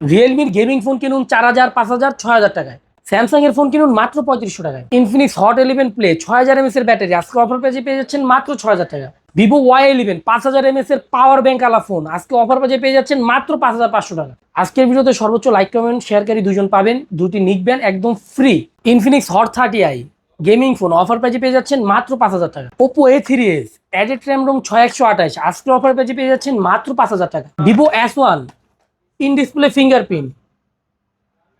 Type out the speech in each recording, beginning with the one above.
রিয়েলমির gaming phone কিনুন 4000, 5000, 6000 টাকায়। Samsung এর ফোন কিনুন মাত্র 3500 টাকায়। ইনফিনিক্স হট 11 প্লে 6000 এমএস এর ব্যাটারি আজকে অফার প্রাইসে পেয়ে যাচ্ছেন মাত্র 6000 টাকা। ভিভো Y11 5000 এমএস এর পাওয়ার ব্যাংক আলা ফোন আজকে অফার প্রাইসে পেয়ে যাচ্ছেন মাত্র 5500 টাকা। আজকের ভিডিওতে সর্বোচ্চ লাইক কমেন্ট শেয়ারকারী দুজন পাবেন, দুটি নিকবেন একদম free. Infinix hot 30i gaming phone offer প্রাইসে পেয়ে যাচ্ছেন মাত্র 5000 টাকা। Oppo A3s added RAM Rome 6128 আজকে অফার প্রাইসে পেয়ে যাচ্ছেন মাত্র 5000 টাকা। Vivo S1 in display fingerprint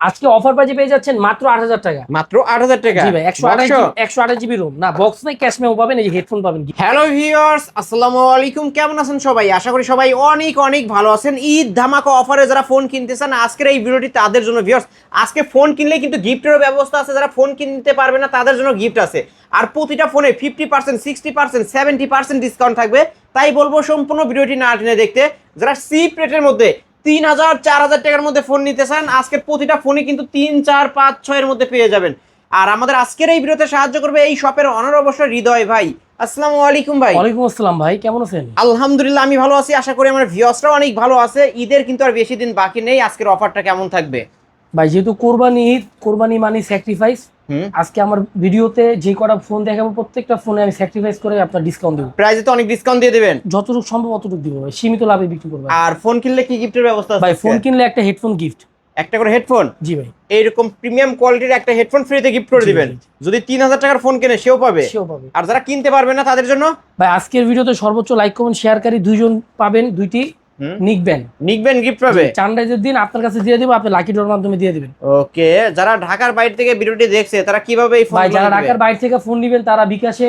আজকে অফার প্রাইসে পেয়ে যাচ্ছেন মাত্র 8000 টাকা। মাত্র 8000 টাকা। জি ভাই 128 জিবি রোম না বক্স নাই, ক্যাশ মেমো পাবেন, এই যে হেডফোন পাবেন। হ্যালো ভিউয়ার্স, আসসালামু আলাইকুম। কেমন আছেন সবাই? আশা করি সবাই অনেক অনেক ভালো আছেন। ঈদ ধামাকা অফারে যারা ফোন কিনতে চান আজকের এই ভিডিওটি তাদের জন্য। ভিউয়ার্স, আজকে ফোন কিনলে কিন্তু গিফটেরও ব্যবস্থা আছে। যারা ফোন কিনতে পারবে না তাদের জন্য গিফট আছে। আর প্রতিটা ফোনে 50%, 60%, 70% ডিসকাউন্ট থাকবে। তাই বলবো সম্পূর্ণ ভিডিওটি না টেনে দেখতে। যারা চিপ রেটের মধ্যে 3000, 4000 টাকার মধ্যে ফোন নিতে চান আজকের প্রতিটা ফোনে কিন্তু 3, 4, 5, 6 এর মধ্যে পেয়ে যাবেন। আর আমাদের আজকের এই ভিডিওতে সাহায্য করবে এই শপের অনার অবশ্যই হৃদয় ভাই। আসসালামু আলাইকুম ভাই। ওয়ালাইকুম আসসালাম ভাই, কেমন আছেন? আলহামদুলিল্লাহ আমি ভালো আছি, আশা করি আমার ভিউয়ার্সরাও অনেক ভালো আছে। ঈদের কিন্তু আর বেশি দিন বাকি নেই, আজকের অফারটা কেমন থাকবে? ভাই যেহেতু কোরবানি মানে স্যাক্রিফাইস, আজকে আমার ভিডিওতে যে কটা ফোন দেখাবো প্রত্যেকটা ফোনে আমি স্যাক্রিফাইস করে আপনার ডিসকাউন্ট দেবো। প্রাইসে তো অনেক ডিসকাউন্ট দিয়ে দিবেন। যতটুকু সম্ভব অতটুকু দিব ভাই, সীমিত লাভে বিক্রি করবো। আর ফোন কিনলে কি গিফটের ব্যবস্থা আছে? ভাই ফোন কিনলে একটা হেডফোন গিফট, একটা করে হেডফোন। জি ভাই, এইরকম প্রিমিয়াম কোয়ালিটির একটা হেডফোন ফ্রিতে গিফট করে দিবেন। যদি 3000 টাকার ফোন কেনে সেও পাবে। আর যারা কিনতে পারবে না তাদের জন্য ভাই আজকের ভিডিওতে সর্বোচ্চ লাইক কমেন্ট শেয়ারকারী দুইজন পাবেন, দুইটি নিকবেন গিফট পাবে। সানরাইজের দিন আপনার কাছে দিয়ে দেব, আপনি লাকি ড্রর মাধ্যমে দিয়ে দিবেন। ওকে, যারা ঢাকার বাইরে থেকে ভিডিওটি দেখছে তারা কিভাবে এই ফোন? ভাই যারা ঢাকার বাইরে থেকে ফোন নেবেন তারা বিকাশে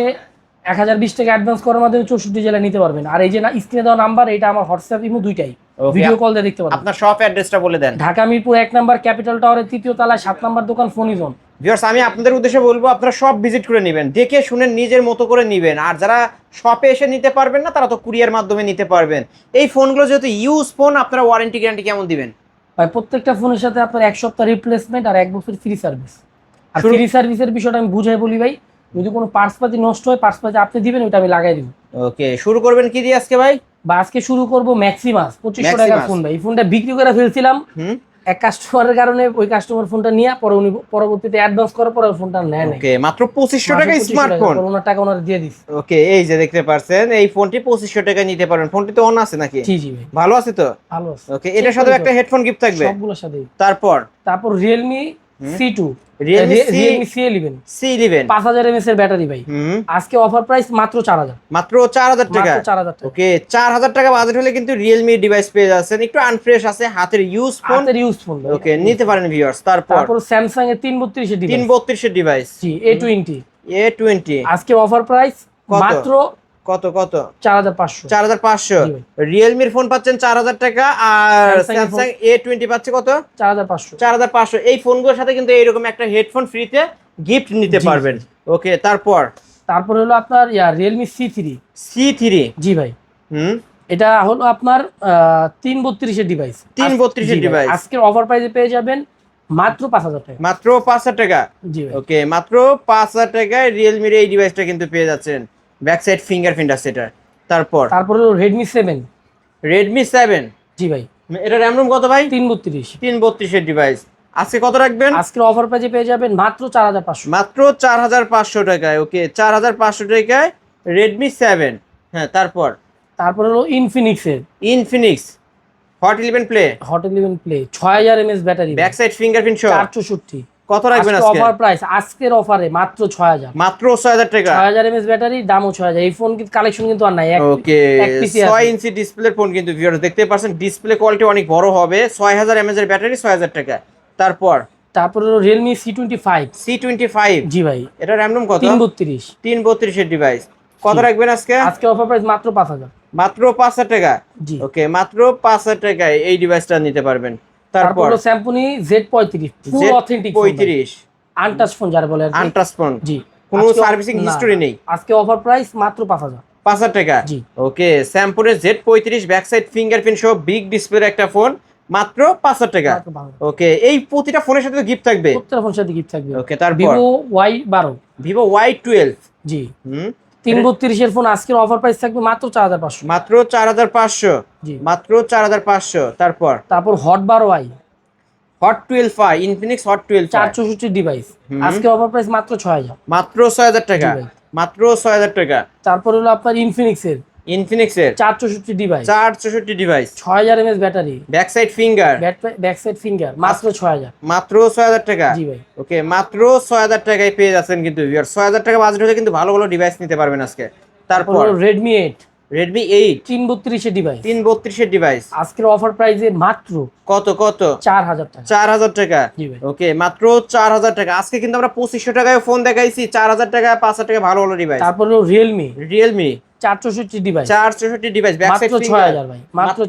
1020 টাকা অ্যাডভান্স করার মাধ্যমে 64 জেলায় নিতে পারবেন। আর এই যে না স্ক্রিনে দেওয়া নাম্বার, এটা আমার হোয়াটসঅ্যাপ ইমো দুইটাই, ভিডিও কল দিয়ে দেখতে পারবেন। আপনার শপ অ্যাড্রেসটা বলে দেন। ঢাকা মিরপুর 1 নাম্বার ক্যাপিটাল টাওয়ারের 3য় তলায় 7 নাম্বার দোকান ফোনিজোন। ভিউয়ার্স, আমি আপনাদের উদ্দেশ্যে বলবো আপনারা সব ভিজিট করে নেবেন, দেখে শুনে নিজের মতো করে নেবেন। আর যারা শপে এসে নিতে পারবেন না তারা তো কুরিয়ার মাধ্যমে নিতে পারবেন। এই ফোনগুলো যেহেতু ইউজ ফোন, আপনারা ওয়ারেন্টি গ্যারান্টি কেমন দিবেন? ভাই প্রত্যেকটা ফোনের সাথে আপনার 1 সপ্তাহ রিপ্লেসমেন্ট আর 1 বছর ফ্রি সার্ভিস। আর ফ্রি সার্ভিসের বিষয়টা আমি বুঝাই বলি ভাই, যদি কোনো পার্টস পাতি নষ্ট হয় পার্টস পাতি আপনি দিবেন, ওটা আমি লাগাই দিব। ওকে, শুরু করবেন কি দিয়ে আজকে ভাই? বা আজকে শুরু করব ম্যাক্সিমাস 2500 টাকার ফোন। ভাই এই ফোনটা বিক্রি করে ফেলছিলাম এক কাস্টমারের কারণে, ওই কাস্টমার ফোনটা নিয়ে পরে উনি পরবর্তীতে অ্যাডভান্স করার পরে ফোনটা নেয় না। ওকে, মাত্র 2500 টাকা স্মার্টফোন, ওনার টাকা ওনার দিয়ে দিস। ওকে, এই যে দেখতে পাচ্ছেন এই ফোনটি 2500 টাকা নিতে পারবেন। ফোনটি তো অন আছে নাকি? জি জি ভাই, ভালো আছে তো? ভালো আছে। ওকে, এটার সাথে একটা হেডফোন গিফট থাকবে সবগুলোর সাথে। তারপর Realme C2, Realme C11 5000 mAh এর ব্যাটারি ভাই। আজকে অফার প্রাইস মাত্র 4000, মাত্র 4000 টাকা। 4000 টাকা। ওকে, 4000 টাকা বাজেট হলে কিন্তু Realme ডিভাইস পেয়ে যাচ্ছেন। একটু আনফ্রেশ আছে, হাতের ইউজ ফোন। ওকে, নিতে পারেন ভিউয়ার্স। তারপর Samsung এর 332 এর ডিভাইস, 332 এর ডিভাইস। জি A20 আজকে অফার প্রাইস মাত্র কত 4500। 4500 Realme এর ফোন পাচ্ছেন 4000 টাকা। আর Samsung A20 পাচ্ছে কত? 4500। এই ফোনগুলোর সাথে কিন্তু এইরকম একটা হেডফোন ফ্রিতে গিফট নিতে পারবেন। ওকে, তারপর হলো আপনার Realme C3। জি ভাই, এটা হলো আপনার 332 এর ডিভাইস। 332 এর ডিভাইস আজকের অফার প্রাইসে পেয়ে যাবেন মাত্র 5000 টাকা। মাত্র 5000 টাকা। জি ভাই, ওকে, মাত্র 5000 টাকায় Realme এর এই ডিভাইসটা কিন্তু পেয়ে যাচ্ছেন। ব্যাক সাইড ফিঙ্গারপ্রিন্ট আছে এটা। তারপর হলো Redmi 7। জি ভাই, এটা র‍্যাম রোম কত ভাই? 332 এর ডিভাইস। আজকে কত রাখবেন? আজকের অফার প্রাইসে পেয়ে যাবেন মাত্র 4500। মাত্র 4500 টাকায়। ওকে, 4500 টাকায় Redmi 7। হ্যাঁ, তারপর হলো Infinix hot 11 play 6000 mAh battery, back side fingerprint সহ 464। কত রাখবেন আজকে? অফার প্রাইস আজকের অফারে মাত্র 6000। মাত্র 6000 টাকা। 6000 mAh ব্যাটারি, দামও 6000। এই ফোন কিন্তু কালেকশন কিন্তু আর নাই। ওকে, 6 ইঞ্চি ডিসপ্লের ফোন কিন্তু ভিউয়ার্স দেখতে পাচ্ছেন। ডিসপ্লে কোয়ালিটি অনেক বড় হবে। 6000 mAh এর ব্যাটারি, 6000 টাকা। তারপর হলো Realme C25। জি ভাই, এটা র‍্যাম রোম কত? 332 এর ডিভাইস। কত রাখবেন আজকে? আজকে অফার প্রাইস মাত্র 5000। মাত্র 5000 টাকা। জি, ওকে, মাত্র 5000 টাকায় এই ডিভাইসটা নিতে পারবেন। তারপর হলো Symphony Z35 ফুল অথেন্টিক 35 আনটাচ ফোন যারা বলে। আনটাচ ফোন, জি, কোনো সার্ভিসিং হিস্টরি নেই। আজকে অফার প্রাইস মাত্র 5000 টাকা। জি, ওকে, Symphony Z35 back side fingerprint সহ বিগ ডিসপ্লের একটা ফোন, মাত্র 5000 টাকা। ওকে, এই প্রতিটা ফোনের সাথে গিফট থাকবে। প্রত্যেকটা ফোনের সাথে গিফট থাকবে। ওকে, তারপর Vivo Y12। জি, 332 এর ফোন আজকের অফার প্রাইস থাকবে মাত্র 4500। মাত্র 4500। জি, মাত্র 4500। তারপর hot 12i hot 12i Infinix hot 12i 464 device, আজকে অফার প্রাইস মাত্র 6000, মাত্র 6000 টাকা, জি ভাই। মাত্র 6000 টাকা। তারপর হলো আপনার ইনফিনিক্সের ইনফিনিক্সের 464 device, 464 device, 6000 mAh battery, back side finger, back side finger, মাত্র 6000, মাত্র 6000 টাকা। জি ভাই। ওকে, মাত্র 6000 টাকায় পেয়ে যাচ্ছেন কিন্তু ভিউয়ার। 6000 টাকা বাজেট হলে কিন্তু ভালো ভালো ডিভাইস নিতে পারবেন আজকে। তারপর তারপর রেডমি 8 রেডমি 8 332 ডিভাইস, 332 এর ডিভাইস, আজকের অফার প্রাইসে মাত্র কত কত 4000 টাকা, 4000 টাকা। জি ভাই। ওকে, মাত্র 4000 টাকা। আজকে কিন্তু আমরা 2500 টাকায় ফোন দেখাইছি, 4000 টাকা 5000 টাকা ভালো ভালো ডিভাইস। তারপর হলো Realme Realme 464 device, 464 device, back side মাত্র 6000 ভাই, মাত্র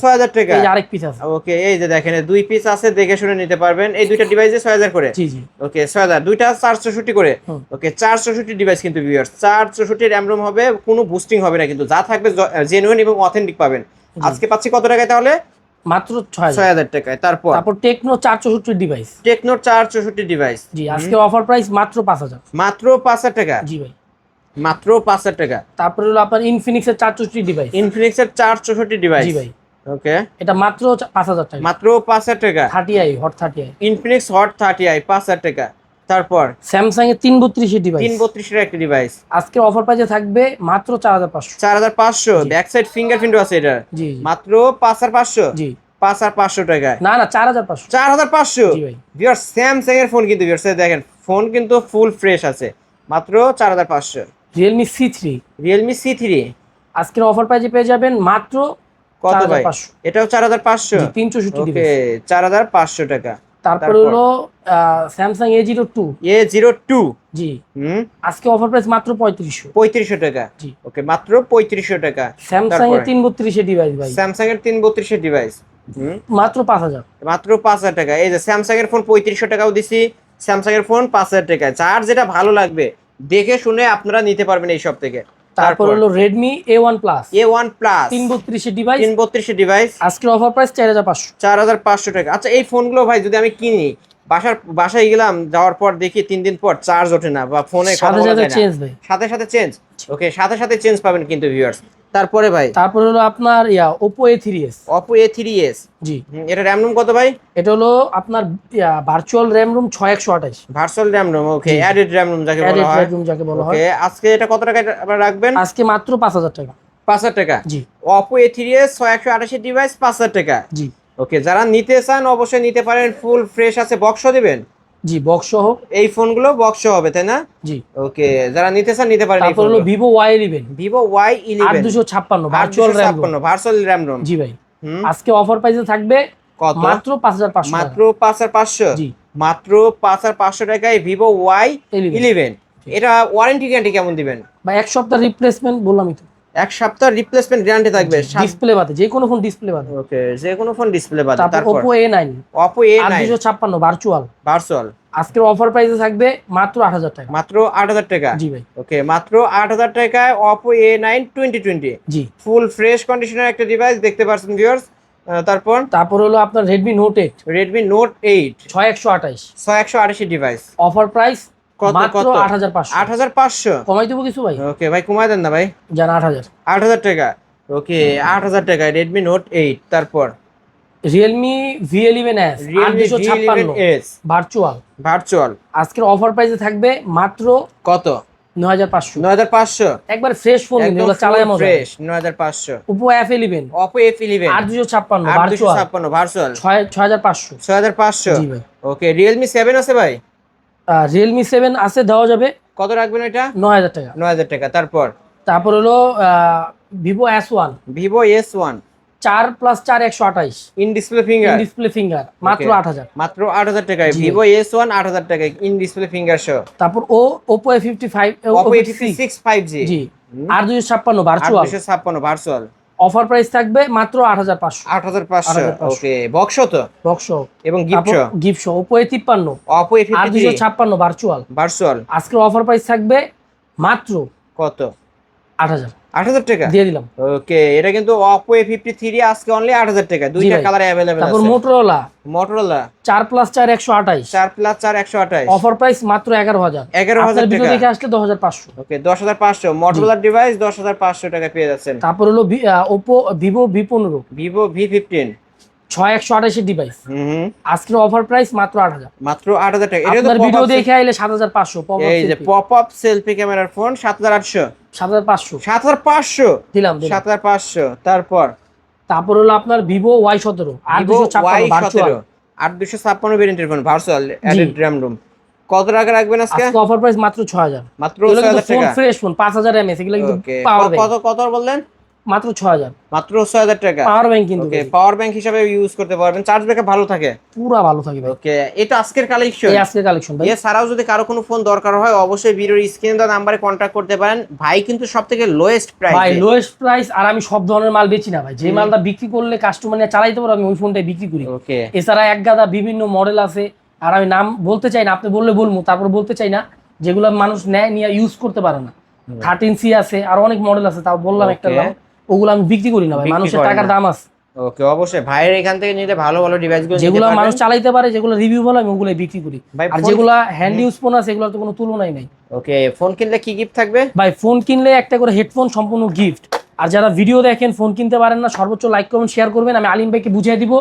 6000 টাকা। এই যে আরেক পিস আছে, ওকে, এই যে দেখেন দুই পিস আছে, দেখে শুনে নিতে পারবেন। এই দুইটা ডিভাইসে 6000 করে। জি জি। ওকে, 6000, দুইটা 464 করে। ওকে, 464 ডিভাইস কিন্তু ভিউয়ার্স, 464 র‍্যাম রোম হবে, কোনো বুস্টিং হবে না কিন্তু, যা থাকবে জেনুইন এবং অথেন্টিক পাবেন। আজকে পাচ্ছি কত টাকায় তাহলে? মাত্র 6000 টাকায়। তারপর টেকনো 464 ডিভাইস, টেকনো 464 ডিভাইস, জি, আজকে অফার প্রাইস মাত্র 5000, মাত্র 5000 টাকা, জি ভাই। মাত্র 5000 টাকা। তারপর হলো আপনার ইনফিনিক্সের 464 ডিভাইস, ইনফিনিক্সের 464 ডিভাইস, জি ভাই। ওকে, এটা মাত্র 5000 টাকা, মাত্র 5000 টাকা। 30i hot 30i, Infinix hot 30i 5000 টাকা। তারপর স্যামসাং এর 332 ডিভাইস, 332 এর একটা ডিভাইস, আজকে অফার প্রাইসে থাকবে মাত্র 4500, 4500, ব্যাক সাইড ফিঙ্গারপ্রিন্টও আছে এটা, জি মাত্র 5500, জি। 5500 টাকায়। না না 4500, 4500। জি ভাই। ভিউয়ার্স, স্যামসাং এর ফোন কিন্তু ভিউয়ার্স দেখেন, ফোন কিন্তু ফুল ফ্রেশ আছে, মাত্র 4500। রিয়েলমি C3 রিয়েলমি C3 আজকের অফার প্রাইসে পেয়ে যাবেন মাত্র কত ভাই? 4500, এটাও 4500, 364 ওকে, ডিভাইস। 4500 টাকা। তারপর হলো স্যামসাং A02, A02, জি, আজকে অফার প্রাইস মাত্র 3500, 3500 টাকা, জি। ওকে, মাত্র 3500 টাকা। স্যামসাং এর 332 ডিভাইস ভাই, স্যামসাং এর 332 এর ডিভাইস, মাত্র 5000, মাত্র 5000 টাকা। এই যে স্যামসাং এর ফোন 3500 টাকাও দিছি, স্যামসাং এর ফোন 5000 টাকা। যার যেটা ভালো লাগবে দেখে শুনে আপনারা নিতে পারবেন এই সব থেকে। তারপর হলো Redmi A1 plus, A1 plus 332 device, 332 device, আজকের অফার প্রাইস 4500, 4500 টাকা। আচ্ছা, এই ফোনগুলো ভাই যদি আমি কিনি, বাসায় গেলাম, যাওয়ার পর দেখি 3 দিন পর চার্জ ওঠে না বা ফোনে কথা সাথে বলা সাথে যায় না, চেঞ্জ ভাই, সাথে সাথে চেঞ্জ। ওকে, সাথে সাথে চেঞ্জ পাবেন কিন্তু ভিউয়ার্স। তারপরে ভাই তারপর হলো আপনার Oppo A3s, Oppo A3s, জি, এটা র্যাম রোম কত ভাই? এটা হলো আপনার virtual RAM ROM 6128, virtual RAM ROM, okay, added RAM ROM যাকে বলা হয়, রুম যাকে বলা হয়। ওকে, আজকে এটা কত টাকায় আপনারা রাখবেন? আজকে মাত্র 5000 টাকা, 5000 টাকা। জি। Oppo A3s 6128 ডিভাইস 5000 টাকা, জি ওকে। যারা নিতে চান অবশ্যই নিতে পারেন, ফুল ফ্রেশ আছে, বক্স দিবেন, জি, বক্স সহ, এই ফোনগুলো বক্স হবে, তাই না? জি। ওকে, যারা নিতে চান নিতে পারেন। তারপর হলো Vivo Y11, Vivo Y11 8256 virtual RAM ROM, virtual RAM ROM, জি ভাই। আজকে অফার প্রাইসে থাকবে কত? মাত্র 5500, মাত্র 5500, জি, মাত্র 5500 টাকায় Vivo Y11। এটা ওয়ারেন্টি গ্যারান্টি কেমন দিবেন? বা এক সপ্তাহ রিপ্লেসমেন্ট বললামই তো, এক সপ্তাহ রিপ্লেসমেন্ট গ্যারান্টি থাকবে, ডিসপ্লে বাদে, যে কোনো ফোন ডিসপ্লে বাদে। ওকে, যে কোনো ফোন ডিসপ্লে বাদে। তারপর তারপর Oppo A9, Oppo A9 8256 virtual, virtual, আজকের অফার প্রাইসে থাকবে মাত্র 8000 টাকা, মাত্র 8000 টাকা, জি ভাই, ওকে, মাত্র 8000 টাকায় Oppo A9 2020, জি। ফুল ফ্রেশ কন্ডিশনের একটা ডিভাইস দেখতে পাচ্ছেন ভিউয়ার্স। তারপর হলো আপনার Redmi Note 8, Redmi Note 8 6128, 6128 device, offer price কত মাত্র কত? 8500, 8500, কমাই দেবো কিছু ভাই, ওকে ভাই, কমায় দেন না ভাই, জান 8000। 8000 টাকা, ওকে, 8000 টাকায় Redmi Note 8। তারপর Realme V11s Realme 8256 V11s virtual, virtual, আজকের অফার প্রাইসে থাকবে মাত্র কত? 9500, 9500, একবার ফ্রেশ ফোন, একদম এগুলো চালায় মজা। Fresh, 9500। Oppo F11 Oppo F11 8256 virtual, 8256 virtual, 6500, 6500, জি ভাই। ওকে, Realme 7 আছে ভাই, Realme 7 আছে, দেওয়া যাবে কত রাখবেন এটা? 9000 টাকা। 9000 টাকা। তারপর হলো Vivo S1, Vivo S1 4+4 128 in display finger, display finger, মাত্র 8000। মাত্র 8000 টাকায় জি। Vivo S1 8000 টাকায় ইন ডিসপ্লে ফিঙ্গার সহ। তারপর Oppo A55, Oppo A56 5G, জি, 8256 ভার্চুয়াল, 8256 ভার্চুয়াল, অফার প্রাইস থাকবে মাত্র 8500, 8500, ওকে, বক্স তো বক্স এবং গিফট সহ। গিফট সহ Oppo A53 Oppo A53 8256 virtual, virtual, আজকের অফার প্রাইস থাকবে মাত্র কত? 8000, 8000 টাকা দিয়ে দিলাম। ওকে, এটা কিন্তু Oppo A53 আজকে অনলি 8000 টাকা, দুইটা ভাই। কালার अवेलेबल তারপর আছে। Motorola Motorola 4+4 128 4+4 128, অফার প্রাইস মাত্র 11000, 11000 ভিডিও টাকা, দেখে আসলে 10500। ওকে, 10500 Motorola ডিভাইস 10500 টাকা পেয়ে যাচ্ছেন। তারপর হলো Oppo Vivo V15, Vivo V15 6128 device. আজকের অফার প্রাইস মাত্র 8000। মাত্র 8000 টাকা। এটা তো আপনার ভিডিও দেখে আইলে 7500। এই যে পপ আপ সেলফি ক্যামেরার ফোন 7800 7500 7500 দিলাম 7500। তারপর হলো আপনার ভিভো Y17 8256 ভার্চুয়াল 8256 ভেরিয়েন্টের phone virtual added RAM ROM. কত টাকা রাখবেন আজকে? অফার প্রাইস মাত্র 6000। মাত্র 6000 টাকা। ফোন ফ্রেশ ফোন 5000 এমএএইচ এগুলো কিন্তু পাওয়ার ব্যাংক। কত বললেন? মাত্র 6000। মাত্র 6000 টাকা। পাওয়ার ব্যাংক কিন্তু ওকে, পাওয়ার ব্যাংক হিসেবে ইউজ করতে পারবেন। চার্জ ব্যাকআপ ভালো থাকে? পুরো ভালো থাকে ভাই। ওকে, এটা আজকের কালেকশন। এই আজকের কালেকশন ভাই। এছাড়াও যদি কারো কোনো ফোন দরকার হয় অবশ্যই ভিডিওর স্ক্রিনে দেওয়া নম্বরে কন্টাক্ট করতে পারেন। ভাই কিন্তু সবথেকে লোয়েস্ট প্রাইস। ভাই লোয়েস্ট প্রাইস। আর আমি সব ধরনের মাল বেচি না ভাই, যে মালটা বিক্রি করলে কাস্টমার নিয়ে চালাইতে পারবে আমি ওই ফোনটাই বিক্রি করি। ওকে, এছাড়া এক গাদা বিভিন্ন মডেল আছে, আর আমি নাম বলতে চাই না, আপনি বললে বলবো, তারপর বলতে চাই না, যেগুলো মানুষ নেয় নিয়ে ইউজ করতে পারে না। 13C আছে, আর অনেক মডেল আছে, তাও বললাম একটা নাম। ওগুলো আমি বিক্রি করি না ভাই, মানুষের টাকার দাম আছে। ওকে, অবশ্যই ভাইয়ের এখান থেকে নিতে ভালো ভালো ডিভাইসগুলো যেগুলো মানুষ চালাইতে পারে, যেগুলো রিভিউ ভালো, আমি ওগুলাই বিক্রি করি। আর যেগুলো হ্যান্ড ইউজ ফোন আছে এগুলোর তো কোনো তুলনাই নাই। ওকে, ফোন কিনলে কি গিফট থাকবে? ভাই ফোন কিনলে একটা করে হেডফোন সম্পূর্ণ গিফট। আর যারা ভিডিও দেখেন ফোন কিনতে পারেন না, সর্বোচ্চ লাইক কমেন্ট শেয়ার করবেন, আমি আলিম ভাইকে বুঝিয়ে দিব।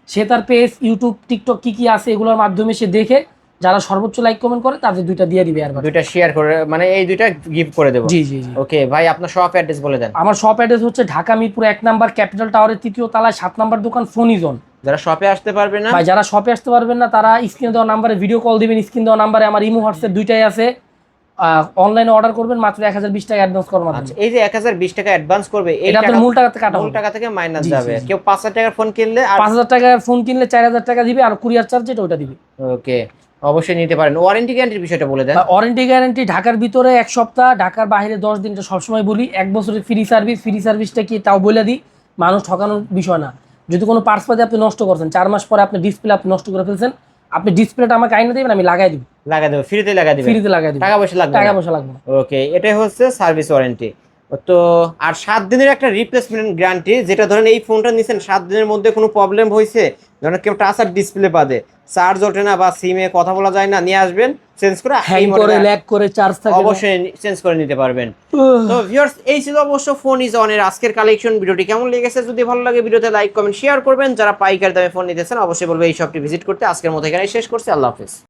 সে তার পেজ, ইউটিউব, টিকটক কি আছে এগুলোর মাধ্যমে সে দেখে যারা সর্বোচ্চ লাইক কমেন্ট করে তাদের দুইটা দিয়ে দিবে। আর দুইটা শেয়ার করে, মানে এই দুইটা গিফট করে দেব। জি জি। ওকে ভাই, আপনার শপ অ্যাড্রেস বলে দেন। আমার শপ অ্যাড্রেস হচ্ছে ঢাকা মিরপুর 1 নাম্বার ক্যাপিটাল টাওয়ারের 3য় তলায় 7 নাম্বার দোকান ফোনিজন। যারা শপে আসতে পারবে না ভাই, যারা শপে আসতে পারবেন না তারা স্ক্রিনে দেওয়া নাম্বারে ভিডিও কল দিবেন। স্ক্রিন দেওয়া নাম্বারে আমার ইমো হোয়াটসঅ্যাপ দুইটাই আছে। অনলাইনে অর্ডার করবেন মাত্র 1020 টাকা অ্যাডভান্স করবেন। আচ্ছা, এই যে 1020 টাকা অ্যাডভান্স করবে, এটা তো মূল টাকা থেকে কাটা হবে। মূল টাকা থেকে মাইনাস যাবে। কেউ 5000 টাকার ফোন কিনলে আর 5000 টাকার ফোন কিনলে 4000 টাকা দিবে, আর কুরিয়ার চার্জ যেটা ওটা দিবে। ওকে, অবশ্যই নিতে পারেন। ওয়ারেন্টি গ্যারান্টির বিষয়টা বলে দেন। ওয়ারেন্টি গ্যারান্টি ঢাকার ভিতরে 1 সপ্তাহ, ঢাকার বাইরে 10 দিন, এটা সবসময় বলি। 1 বছরের ফ্রি সার্ভিস। ফ্রি সার্ভিসটা কি তাও বলে দিই, মানুষ ঠকানোর বিষয় না। যদি কোনো পার্টস পাতি আপনি নষ্ট করছেন, 4 মাস পরে আপনি ডিসপ্লে আপনি নষ্ট করে ফেলছেন, আপনি ডিসপ্লেটা আমাকে আইনা দিবেন, আমি লাগাই দিব। লাগাই দেব, ফ্রিতে লাগাই দিবেন। ফ্রিতে লাগাই দিব, টাকা পয়সা লাগবে না। টাকা পয়সা লাগবে না। ওকে, এটাই হচ্ছে সার্ভিস ওয়ারেন্টি। তো আর 7 দিনের একটা রিপ্লেসমেন্ট গ্যারান্টি, যেটা ধরেন এই ফোনটা নিছেন 7 দিনের মধ্যে কোনো প্রবলেম হয়েছে, ধরেন কেউ টাচ আর ডিসপ্লে বাদে, চার্জ ওঠে না বা সিমে কথা বলা যায় না, নিয়ে আসবেন চেঞ্জ করে, হ্যাং করে ল্যাগ করে চার্জ থাকে অবশ্যই চেঞ্জ করে নিতে পারবেন। তো ভিউয়ার্স, এই ছিল অবশ্য ফোন ইজ অনের আজকের কালেকশন। ভিডিওটি কেমন লেগেছে যদি ভালো লাগে ভিডিওতে লাইক কমেন্ট শেয়ার করবেন। যারা পাইকারি দামে ফোন নিতেছেন অবশ্যই বলবো এই শপটি ভিজিট করতে। আজকের মতো এখানে শেষ করছি, আল্লাহ হাফেজ।